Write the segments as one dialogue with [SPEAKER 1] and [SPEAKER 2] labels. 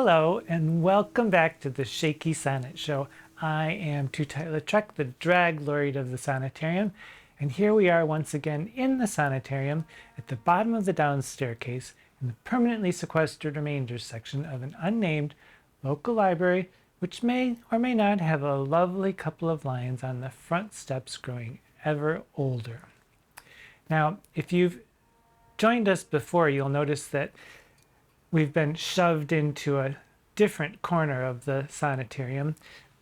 [SPEAKER 1] Hello and welcome back to the Shakey Sonnet Show. I am Tootight Lautrec, the drag laureate of the Sonnetarium, and here we are once again in the Sonnetarium at the bottom of the down staircase in the permanently sequestered remainders section of an unnamed local library which may or may not have a lovely couple of lions on the front steps growing ever older. Now, if you've joined us before, you'll notice that we've been shoved into a different corner of the Sonnetarium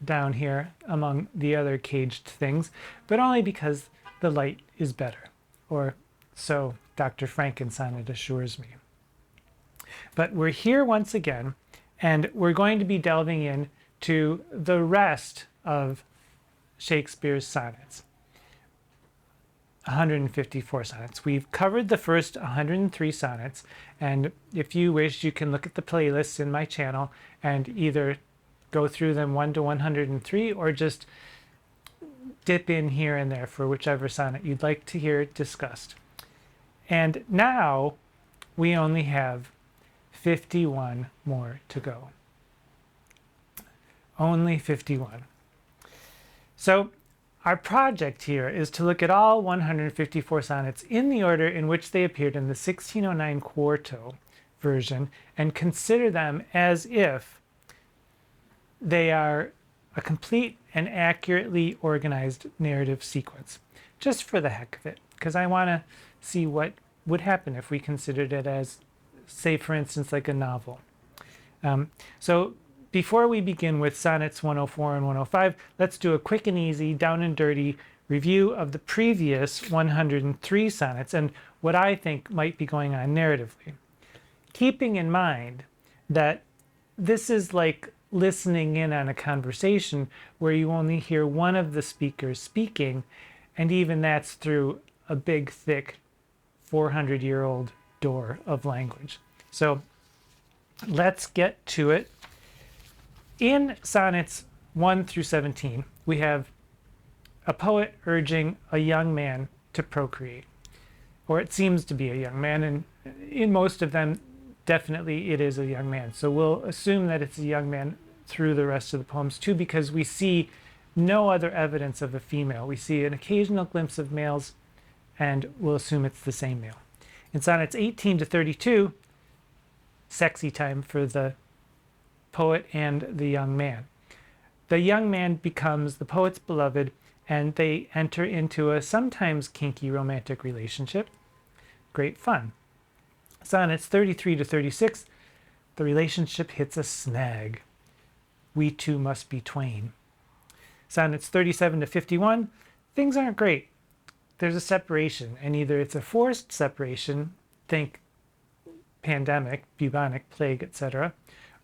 [SPEAKER 1] down here among the other caged things, but only because the light is better, or so Dr. Franken-Sonnet assures me. But we're here once again, and we're going to be delving in to the rest of Shakespeare's sonnets. 154 sonnets. We've covered the first 103 sonnets, and if you wish, you can look at the playlists in my channel and either go through them 1 to 103 or just dip in here and there for whichever sonnet you'd like to hear discussed. And now we only have 51 more to go. Only 51. So our project here is to look at all 154 sonnets in the order in which they appeared in the 1609 quarto version and consider them as if they are a complete and accurately organized narrative sequence, just for the heck of it, because I want to see what would happen if we considered it as, say, for instance, like a novel. So before we begin with sonnets 104 and 105, let's do a quick and easy, down and dirty review of the previous 103 sonnets and what I think might be going on narratively. Keeping in mind that this is like listening in on a conversation where you only hear one of the speakers speaking, and even that's through a big, thick, 400-year-old door of language. So let's get to it. In sonnets 1 through 17, we have a poet urging a young man to procreate, or it seems to be a young man, and in most of them, definitely it is a young man. So we'll assume that it's a young man through the rest of the poems too, because we see no other evidence of a female. We see an occasional glimpse of males, and we'll assume it's the same male. In sonnets 18 to 32, sexy time for the poet and the young man. The young man becomes the poet's beloved, and they enter into a sometimes kinky romantic relationship. Great fun. Sonnets 33 to 36, the relationship hits a snag. We two must be twain. Sonnets 37 to 51, things aren't great. There's a separation, and either it's a forced separation, think pandemic, bubonic plague, etc.,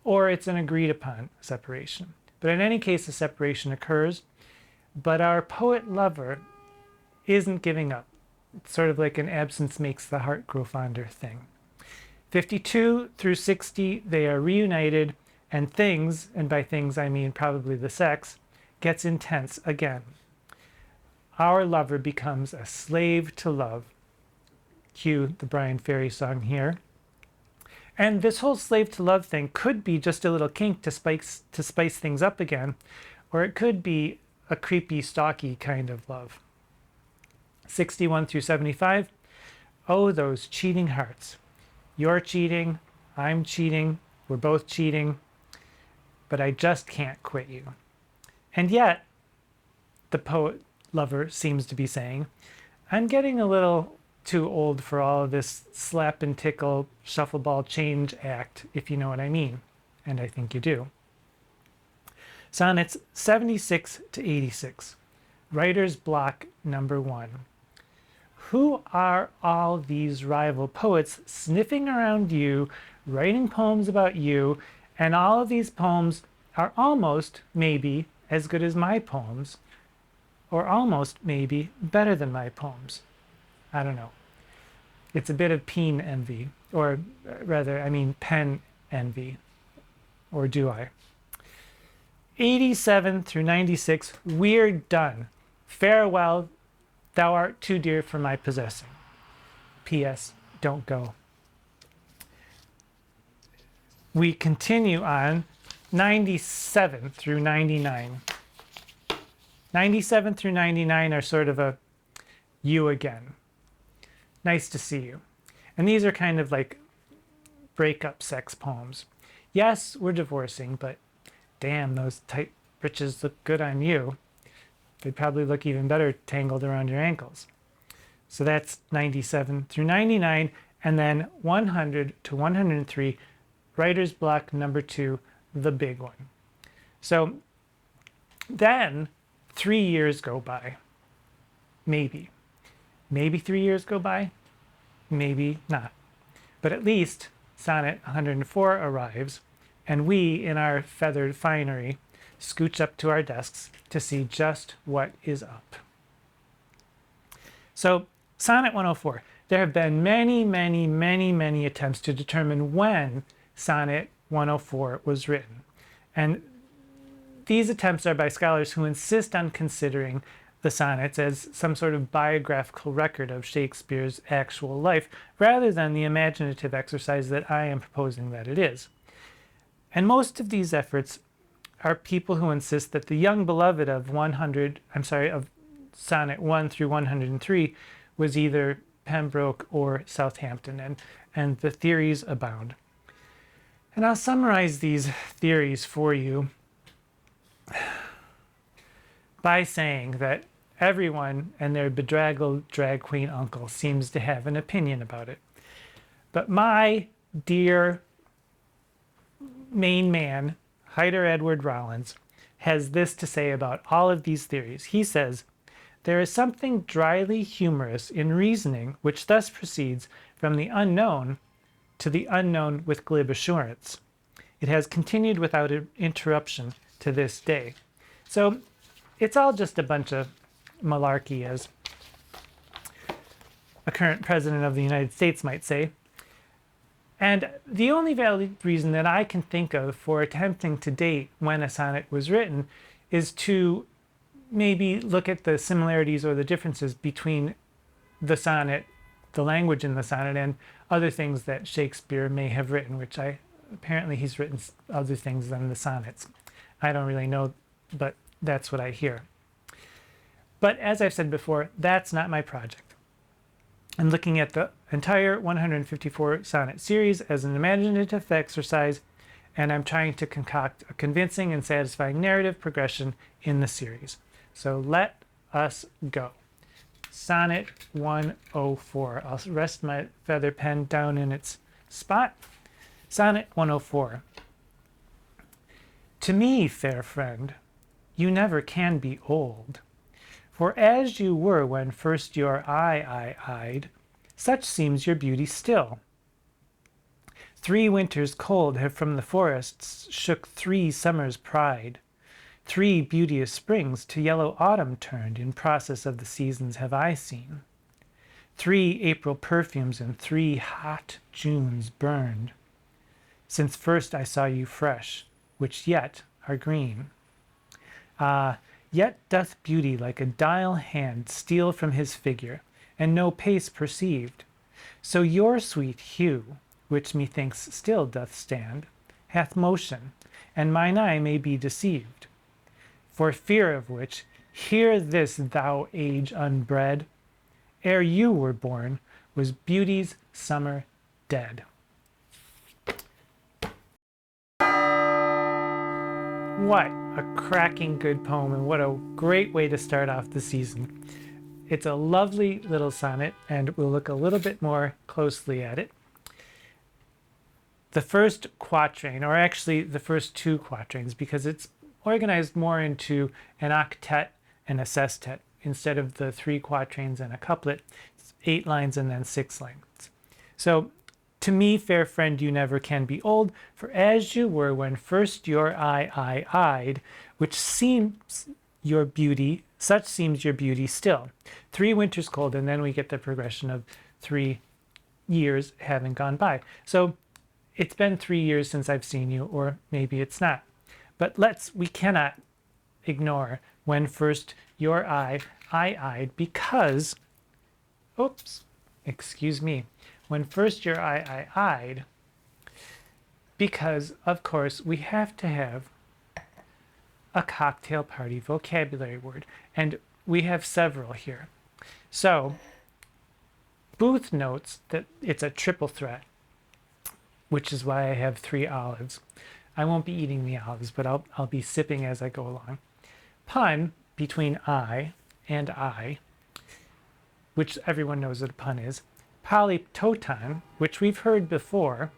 [SPEAKER 1] or it's an agreed upon separation. But in any case, a separation occurs, but our poet lover isn't giving up. It's sort of like an absence makes the heart grow fonder thing. 52 through 60, they are reunited, and things, and by things I mean probably the sex, gets intense again. Our lover becomes a slave to love. Cue the Brian Ferry song here. And this whole slave to love thing could be just a little kink to spice things up again, or it could be a creepy, stalky kind of love. 61 through 75, oh, those cheating hearts. You're cheating, I'm cheating, we're both cheating, but I just can't quit you. And yet, the poet lover seems to be saying, I'm getting a little too old for all of this slap and tickle, shuffle ball change act, if you know what I mean. And I think you do. Sonnets 76 to 86. Writer's block number 1. Who are all these rival poets sniffing around you, writing poems about you, and all of these poems are almost, maybe, as good as my poems, or almost, maybe, better than my poems? I don't know. It's a bit of peen envy, or rather, I mean pen envy, or do I? 87 through 96, we're done. Farewell, thou art too dear for my possessing. P.S. Don't go. we continue on 97 through 99. 97 through 99 are sort of a you again. Nice to see you. And these are kind of like breakup sex poems. Yes, we're divorcing, but damn, those tight breeches look good on you. They'd probably look even better tangled around your ankles. So that's 97 through 99, and then 100 to 103, writer's block number 2, the big one. So then 3 years go by. Maybe. Maybe 3 years go by, maybe not. But at least sonnet 104 arrives, and we, in our feathered finery, scooch up to our desks to see just what is up. So, sonnet 104. There have been many attempts to determine when sonnet 104 was written. And these attempts are by scholars who insist on considering the sonnets as some sort of biographical record of Shakespeare's actual life, rather than the imaginative exercise that I am proposing that it is. And most of these efforts are people who insist that the young beloved of sonnet 1 through 103 was either Pembroke or Southampton, and the theories abound. And I'll summarize these theories for you by saying that everyone and their bedraggled drag queen uncle seems to have an opinion about it. But my dear main man, Hyder Edward Rollins, has this to say about all of these theories. He says, "There is something dryly humorous in reasoning which thus proceeds from the unknown to the unknown with glib assurance. It has continued without interruption to this day." So it's all just a bunch of malarkey, as a current president of the United States might say. And the only valid reason that I can think of for attempting to date when a sonnet was written is to maybe look at the similarities or the differences between the sonnet, the language in the sonnet, and other things that Shakespeare may have written, which apparently he's written other things than the sonnets. I don't really know, but that's what I hear. But as I've said before, that's not my project. I'm looking at the entire 154 sonnet series as an imaginative exercise, and I'm trying to concoct a convincing and satisfying narrative progression in the series. So let us go. Sonnet 104. I'll rest my feather pen down in its spot. Sonnet 104. To me, fair friend, you never can be old. For as you were when first your eye I eyed, such seems your beauty still. 3 winters cold have from the forests shook 3 summers' pride. 3 beauteous springs to yellow autumn turned in process of the seasons have I seen. 3 April perfumes and 3 hot Junes burned, since first I saw you fresh, which yet are green. Ah, yet doth beauty like a dial hand steal from his figure, and no pace perceived. So your sweet hue, which methinks still doth stand, hath motion, and mine eye may be deceived. For fear of which, hear this, thou age unbred, ere you were born, was beauty's summer dead. What a cracking good poem, and what a great way to start off the season. It's a lovely little sonnet, and we'll look a little bit more closely at it. The first quatrain, or actually the first 2 quatrains, because it's organized more into an octet and a sestet instead of the 3 quatrains and a couplet. It's 8 lines and then 6 lines. So, to me, fair friend, you never can be old, for as you were when first your eye I eyed, which seems your beauty, such seems your beauty still. 3 winters cold, and then we get the progression of 3 years having gone by. So it's been 3 years since I've seen you, or maybe it's not. But we cannot ignore when first your eye I eyed, because, oops, excuse me, when first your eye I eyed, because, of course, we have to have a cocktail party vocabulary word, and we have several here. So Booth notes that it's a triple threat, which is why I have 3 olives. I won't be eating the olives, but I'll be sipping as I go along. Pun between I and I, which everyone knows what a pun is. Polyptoton, which we've heard before,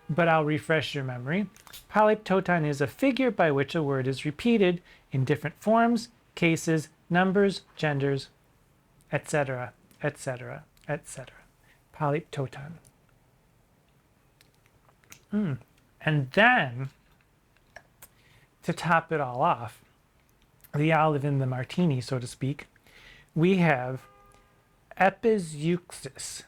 [SPEAKER 1] but I'll refresh your memory. Polyptoton is a figure by which a word is repeated in different forms, cases, numbers, genders, etc., etc., etc. Polyptoton. And then, to top it all off, the olive in the martini, so to speak, we have epizeuxis.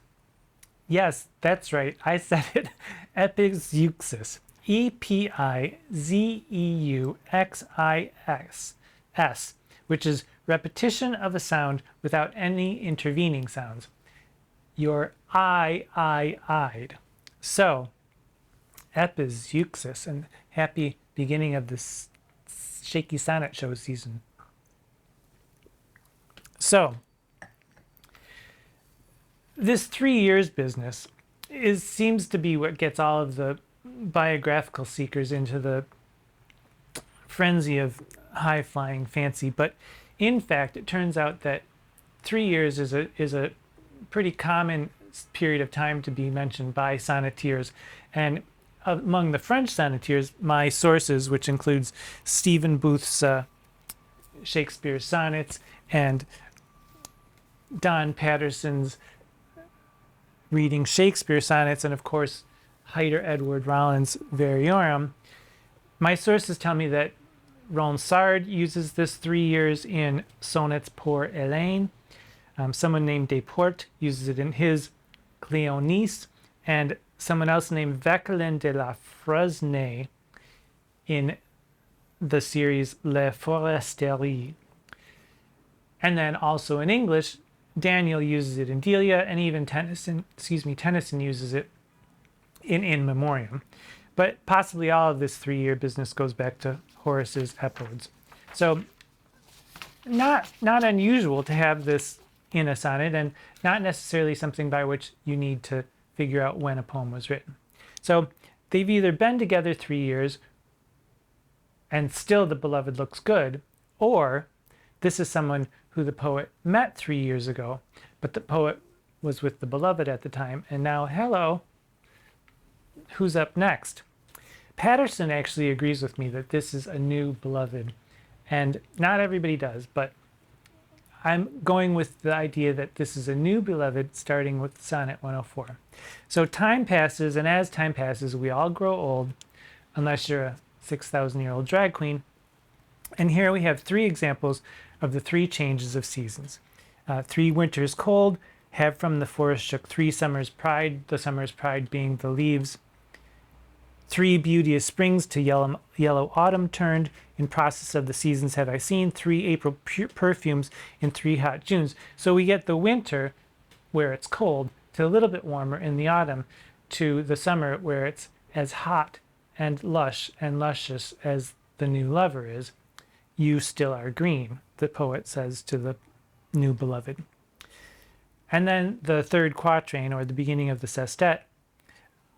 [SPEAKER 1] Yes, that's right. I said it. Epizeuxis. Epizeuxis, which is repetition of a sound without any intervening sounds. Your I'd. So, epizeuxis, and happy beginning of this Shakey sonnet show season. So, this 3 years business seems to be what gets all of the biographical seekers into the frenzy of high-flying fancy. But in fact, it turns out that 3 years is a pretty common period of time to be mentioned by sonneteers. And among the French sonneteers, my sources, which includes Stephen Booth's Shakespeare sonnets and Don Patterson's reading Shakespeare sonnets, and of course Heider Edward Rollin's Variorum, my sources tell me that Ronsard uses this 3 years in Sonnets pour Hélène. Someone named Desportes uses it in his Cléonice, and someone else named Vauquelin de la Fresnaye in the series Les Foresteries. And then also in English, Daniel uses it in Delia, and even Tennyson uses it in Memoriam. But possibly all of this 3 year business goes back to Horace's Epodes. So not unusual to have this in a sonnet, and not necessarily something by which you need to figure out when a poem was written. So they've either been together 3 years and still the beloved looks good, or this is someone who the poet met 3 years ago, but the poet was with the beloved at the time, and now, hello, who's up next? Patterson actually agrees with me that this is a new beloved, and not everybody does, but I'm going with the idea that this is a new beloved starting with Sonnet 104. So time passes, and as time passes, we all grow old, unless you're a 6,000-year-old drag queen. And here we have 3 examples of the 3 changes of seasons. 3 winters cold, have from the forest shook 3 summers pride, the summer's pride being the leaves. 3 beauteous springs to yellow autumn turned, in process of the seasons have I seen, 3 April perfumes in 3 hot Junes. So we get the winter where it's cold to a little bit warmer in the autumn, to the summer where it's as hot and lush and luscious as the new lover is. You still are green, the poet says to the new beloved. And then the 3rd quatrain, or the beginning of the sestet.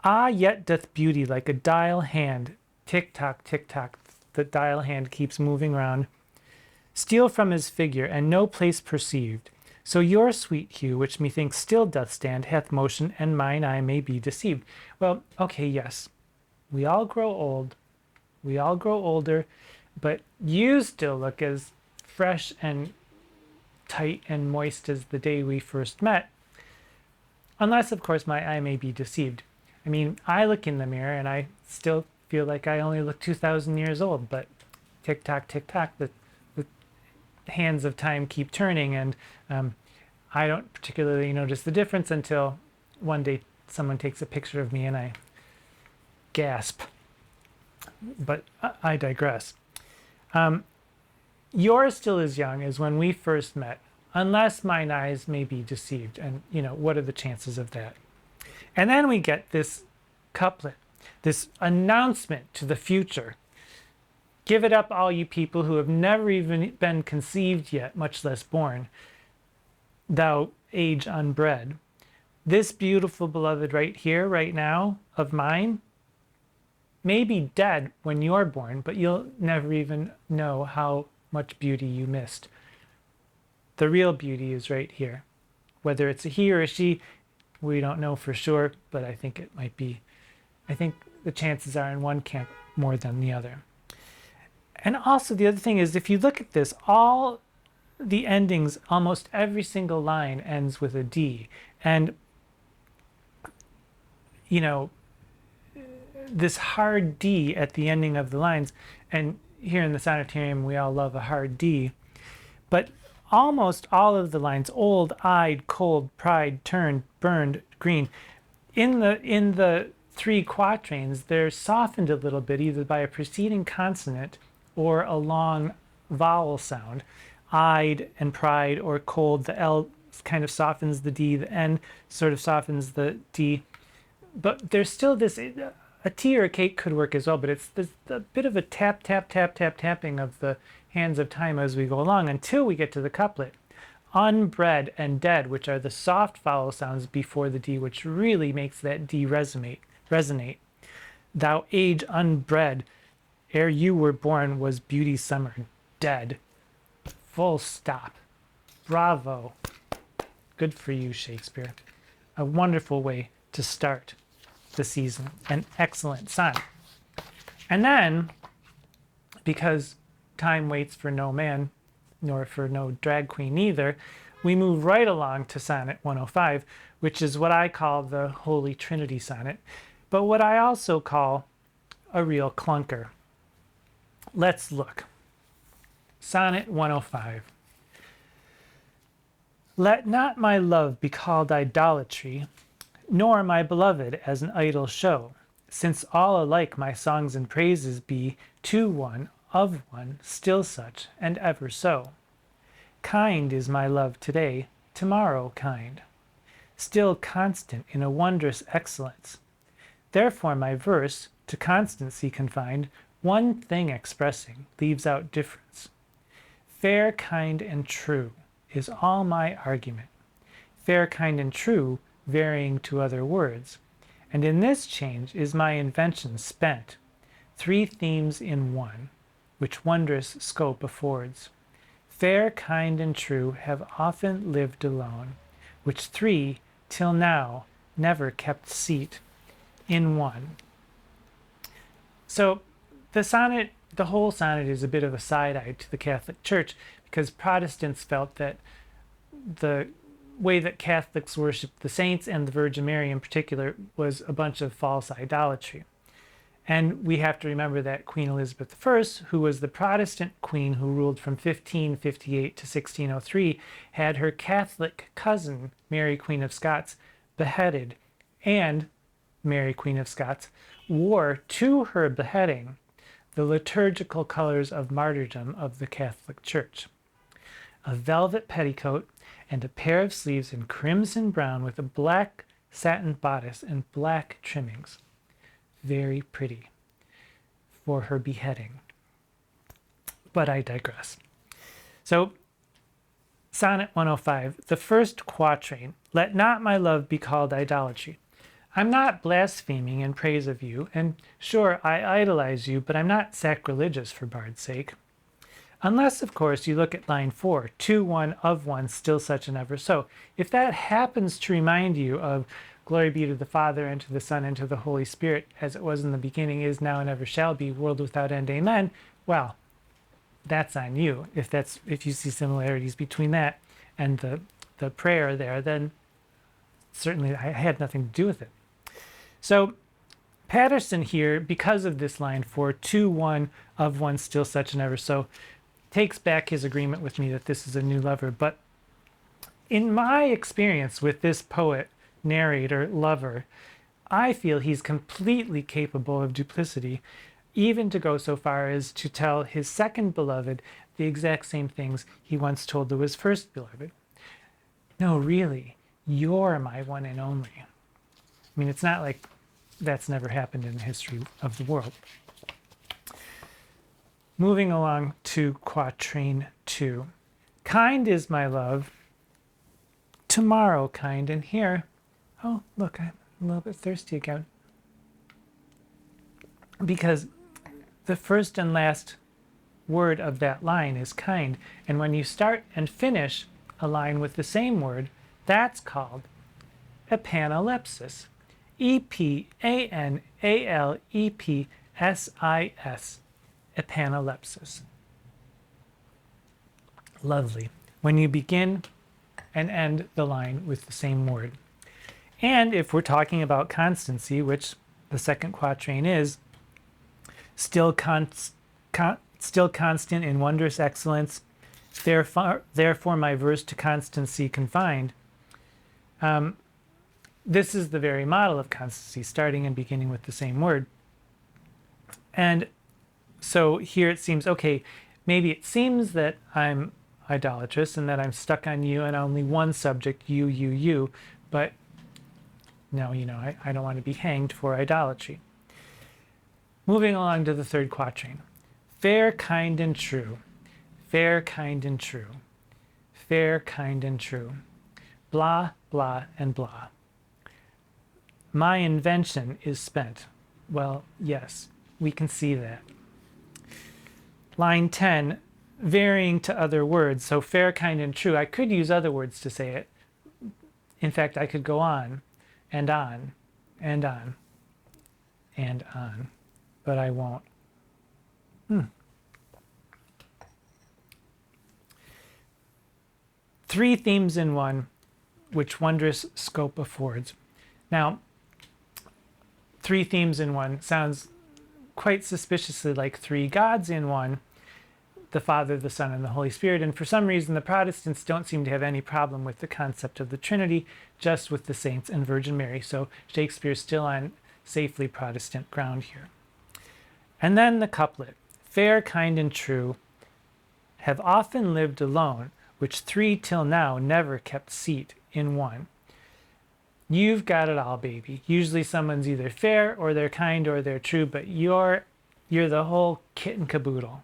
[SPEAKER 1] Ah, yet doth beauty like a dial hand, tick-tock, tick-tock, the dial hand keeps moving round, steal from his figure, and no place perceived. So your sweet hue, which methinks still doth stand, hath motion, and mine eye may be deceived. Well, okay, yes, we all grow old, we all grow older, but you still look as fresh and tight and moist as the day we first met, unless, of course, my eye may be deceived. I mean, I look in the mirror and I still feel like I only look 2,000 years old, but tick-tock, tick-tock, the hands of time keep turning, and I don't particularly notice the difference until one day someone takes a picture of me and I gasp. But I digress. You're still as young as when we first met, unless mine eyes may be deceived, and what are the chances of that? And then we get this couplet. this announcement to the future. Give it up, all you people who have never even been conceived yet, much less born, thou age unbred. This beautiful beloved right here, right now, of mine, may be dead when you're born, but you'll never even know how much beauty you missed. The real beauty is right here. Whether it's a he or a she, we don't know for sure, but I think it might be. I think the chances are in one camp more than the other. And also the other thing is, if you look at this, all the endings, almost every single line ends with a D. And, you know, this hard D at the ending of the lines, and here in the Sonnetarium we all love a hard D, but almost all of the lines, old-eyed, cold, pride, turned, burned, green, in the three quatrains, they're softened a little bit either by a preceding consonant or a long vowel sound. Eyed and pride or cold, the L kind of softens the D, the N sort of softens the D, but there's still this, a T or a K could work as well, but it's a bit of a tap, tap, tap, tap, tapping of the hands of time as we go along until we get to the couplet. Unbred and dead, which are the soft vowel sounds before the D, which really makes that D resonate. Thou age unbred, ere you were born was beauty's summer, dead. Full stop. Bravo. Good for you, Shakespeare. A wonderful way to start the season. An excellent sonnet. And then, because time waits for no man, nor for no drag queen either, we move right along to Sonnet 105, which is what I call the Holy Trinity sonnet, but what I also call a real clunker. Let's look. Sonnet 105. Let not my love be called idolatry, nor my beloved as an idol show, since all alike my songs and praises be to one, of one, still such, and ever so. Kind is my love today, tomorrow kind, still constant in a wondrous excellence. Therefore my verse, to constancy confined, one thing expressing, leaves out difference. Fair, kind, and true is all my argument. Fair, kind, and true varying to other words. And in this change is my invention spent, three themes in one, which wondrous scope affords. Fair, kind, and true have often lived alone, which three, till now, never kept seat in one. So the sonnet, the whole sonnet is a bit of a side-eye to the Catholic Church, because Protestants felt that the way that Catholics worshiped the saints and the Virgin Mary in particular was a bunch of false idolatry. And we have to remember that Queen Elizabeth I, who was the Protestant queen who ruled from 1558 to 1603, had her Catholic cousin, Mary Queen of Scots, beheaded, and Mary Queen of Scots wore to her beheading the liturgical colors of martyrdom of the Catholic Church. A velvet petticoat and a pair of sleeves in crimson brown with a black satin bodice and black trimmings. Very pretty for her beheading. But I digress. So, Sonnet 105, the first quatrain, let not my love be called idolatry. I'm not blaspheming in praise of you, and sure, I idolize you, but I'm not sacrilegious for bard's sake. Unless, of course, you look at line 4, to one, of one, still such and ever so. If that happens to remind you of glory be to the Father, and to the Son, and to the Holy Spirit, as it was in the beginning, is now, and ever shall be, world without end, amen, well, that's on you. If you see similarities between that and the prayer there, then certainly I had nothing to do with it. So Patterson here, because of this line 4, to one, of one, still such and ever so, takes back his agreement with me that this is a new lover. But in my experience with this poet, narrator, lover, I feel he's completely capable of duplicity, even to go so far as to tell his second beloved the exact same things he once told to his first beloved. No, really, you're my one and only. I mean, it's not like that's never happened in the history of the world. Moving along to quatrain 2. Kind is my love, tomorrow kind, and here, oh, look, I'm a little bit thirsty again. Because the first and last word of that line is kind, and when you start and finish a line with the same word, that's called epanalepsis. E-P-A-N-A-L-E-P-S-I-S. Epanalepsis. Lovely. When you begin and end the line with the same word. And if we're talking about constancy, which the second quatrain is, still constant in wondrous excellence, therefore my verse to constancy confined. This is the very model of constancy, starting and beginning with the same word. And so here it seems, okay, maybe it seems that I'm idolatrous and that I'm stuck on you and only one subject, you, but no, I don't want to be hanged for idolatry. Moving along to the third quatrain. Fair, kind, and true. Fair, kind, and true. Fair, kind, and true. Blah, blah, and blah. My invention is spent. Well, yes, we can see that. Line 10, varying to other words. So fair, kind, and true. I could use other words to say it. In fact, I could go on and on and on and on, but I won't. Three themes in one, which wondrous scope affords. Now, three themes in one sounds quite suspiciously like three gods in one, the Father, the Son, and the Holy Spirit. And for some reason, the Protestants don't seem to have any problem with the concept of the Trinity, just with the saints and Virgin Mary. So Shakespeare's still on safely Protestant ground here. And then the couplet, fair, kind, and true, have often lived alone, which three till now never kept seat in one. You've got it all, baby. Usually someone's either fair or they're kind or they're true, but you're the whole kit and caboodle.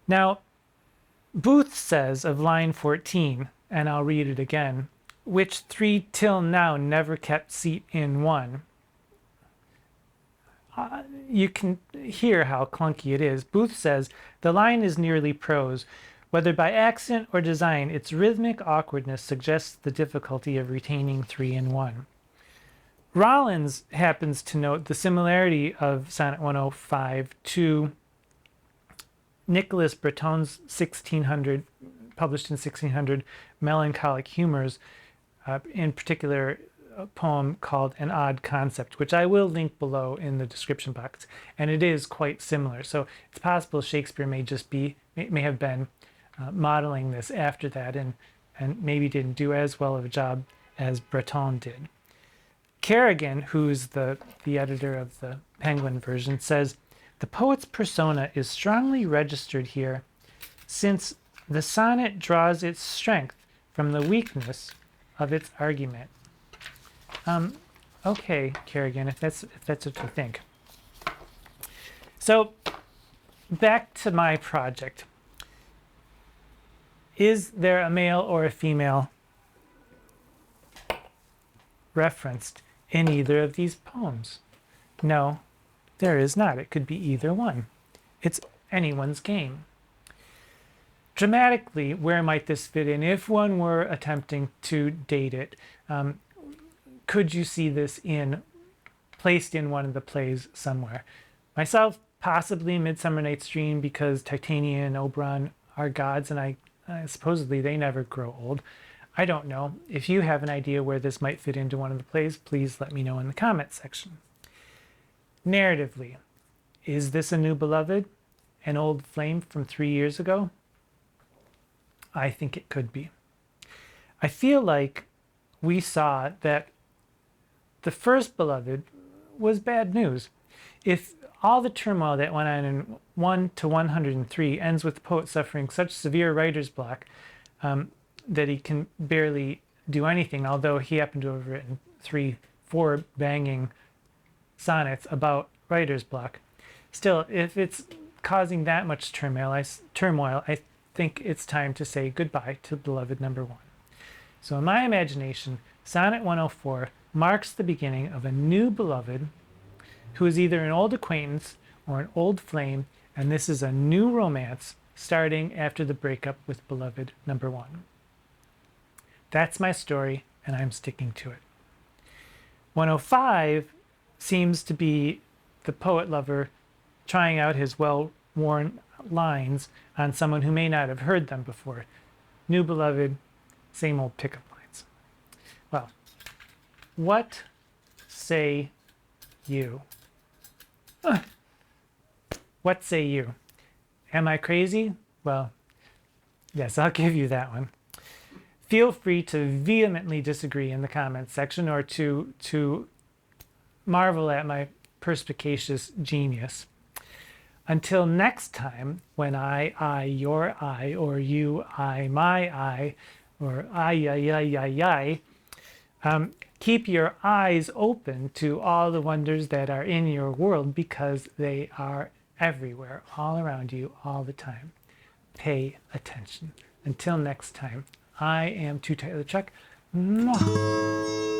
[SPEAKER 1] Now, Booth says of line 14, and I'll read it again, which three till now never kept seat in one. You can hear how clunky it is. Booth says, the line is nearly prose. Whether by accident or design, its rhythmic awkwardness suggests the difficulty of retaining three in one. Rollins happens to note the similarity of Sonnet 105 to Nicholas Breton's 1600, published in 1600, Melancholic Humors, in particular a poem called An Odd Concept, which I will link below in the description box. And it is quite similar. So it's possible Shakespeare may have been modeling this after that and maybe didn't do as well of a job as Breton did. Kerrigan, who's the editor of the Penguin version, says, the poet's persona is strongly registered here, since the sonnet draws its strength from the weakness of its argument. Okay, Kerrigan, if that's what you think. So, back to my project. Is there a male or a female referenced in either of these poems? No, there is not. It could be either one. It's anyone's game. Dramatically, where might this fit in? If one were attempting to date it, could you see this placed in one of the plays somewhere? Myself, possibly Midsummer Night's Dream, because Titania and Oberon are gods, and supposedly they never grow old. I don't know. If you have an idea where this might fit into one of the plays, please let me know in the comment section. Narratively, is this a new beloved? An old flame from 3 years ago? I think it could be. I feel like we saw that the first beloved was bad news. If all the turmoil that went on in 1 to 103 ends with the poet suffering such severe writer's block that he can barely do anything, although he happened to have written 3-4 banging sonnets about writer's block. Still, if it's causing that much turmoil, I think it's time to say goodbye to beloved number one. So in my imagination, Sonnet 104 marks the beginning of a new beloved who is either an old acquaintance or an old flame, and this is a new romance starting after the breakup with beloved number one. That's my story, and I'm sticking to it. 105 seems to be the poet lover trying out his well-worn lines on someone who may not have heard them before. New beloved, same old pickup lines. Well, what say you? What say you? Am I crazy? Well, yes, I'll give you that one. Feel free to vehemently disagree in the comments section or to marvel at my perspicacious genius. Until next time, when I, your I, or you, I, my I, or I, keep your eyes open to all the wonders that are in your world, because they are everywhere, all around you, all the time. Pay attention. Until next time, I am Tootight Lautrec. Mwah.